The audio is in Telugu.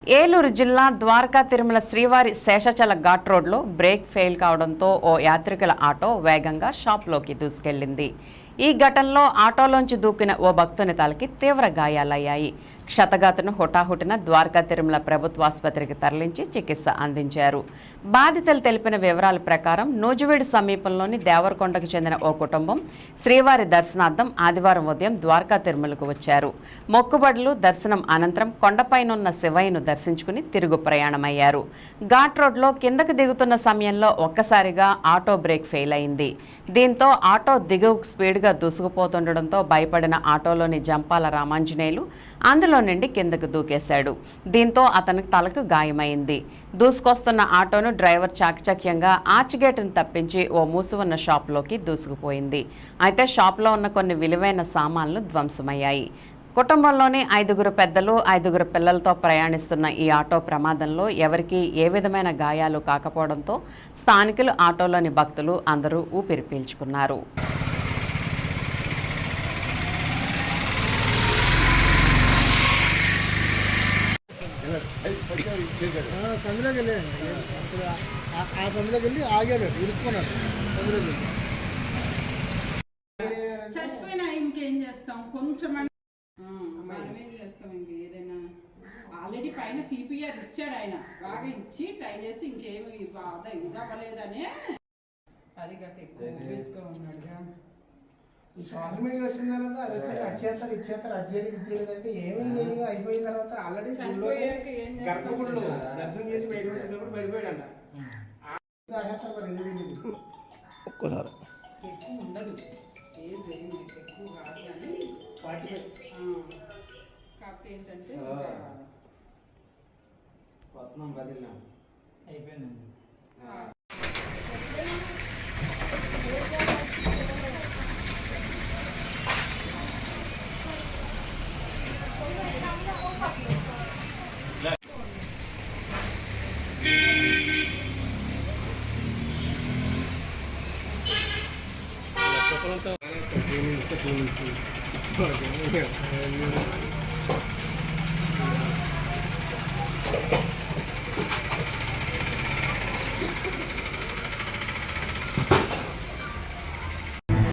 ఏలూరు జిల్లా ద్వారకా తిరుమల శ్రీవారి శేషాచల ఘాట్ రోడ్లో బ్రేక్ ఫెయిల్ కావడంతో ఓ యాత్రికుల ఆటో వేగంగా షాప్లోకి దూసుకెళ్లింది. ఈ ఘటనలో ఆటోలోంచి దూకిన ఓ భక్తుని తలకి తీవ్ర గాయాలయ్యాయి. క్షతగాతును హుటాహుటిన ద్వారకా తిరుమల ప్రభుత్వాసుపత్రికి తరలించి చికిత్స అందించారు. బాధితులు తెలిపిన వివరాల ప్రకారం నూజివీడు సమీపంలోని దేవరకొండకు చెందిన ఓ కుటుంబం శ్రీవారి దర్శనార్థం ఆదివారం ఉదయం ద్వారకా తిరుమలకు వచ్చారు. మొక్కుబడులు దర్శనం అనంతరం కొండపైనున్న శివయ్యను దర్శించుకుని తిరుగు ప్రయాణమయ్యారు. ఘాట్ రోడ్లో కిందకు దిగుతున్న సమయంలో ఒక్కసారిగా ఆటో బ్రేక్ ఫెయిల్ అయింది. దీంతో ఆటో దిగువకు స్పీడ్గా దూసుకుపోతుండటంతో భయపడిన ఆటోలోని జంపాల రామాంజనేయులు అందులో నుండి కిందకు దూకేశాడు. దీంతో అతనికి తలకు గాయమైంది. దూసుకొస్తున్న ఆటోను డ్రైవర్ చాకచక్యంగా ఆర్చిగేటును తప్పించి ఓ మూసి ఉన్న షాప్లోకి దూసుకుపోయింది. అయితే షాప్లో ఉన్న కొన్ని విలువైన సామాన్లు ధ్వంసమయ్యాయి. కుటుంబంలోని 5 పెద్దలు 5 పిల్లలతో ప్రయాణిస్తున్న ఈ ఆటో ప్రమాదంలో ఎవరికీ ఏ విధమైన గాయాలు కాకపోవడంతో స్థానికులు, ఆటోలోని భక్తులు అందరూ ఊపిరి పీల్చుకున్నారు. సందులోకి వెళ్ళాడు. అప్పుడు ఆ సందులోకి వెళ్ళి ఆగాడు, ఇరుక్కున్నాడు. సందులోకి వెళ్ళి చచ్చిపోయినా ఇంకేం చేస్తాం, కొంచెం మనం ఏం చేస్తాం. ఇంక ఏదైనా ఆల్రెడీ పైన సిపిఆర్ ఇచ్చాడు ఆయన, బాగా ఇచ్చి ట్రై చేసి ఇంకేమి ఇదవ్వలేదనే అది కాక ఎక్కువ గా ఉన్నాడుగా. ఈ సోషల్ మీడియా వచ్చిన తర్వాత అది వచ్చాక అచ్చేస్తారు ఇచ్చేస్తారు, అజ్జేది ఏమీ లేదు. అయిపోయిన తర్వాత ఆల్రెడీ గర్భగుడిలో దర్శనం చేసి బయటకు వచ్చేటప్పుడు పడిపోయాడంట. ఒక్కసారి ఎక్కువ ఉండదు, ఏజ్ ఎక్కువ కాదు కానీ 45. కాకపోతే ఏంటంటే అయిపోయిందండి. Pronto.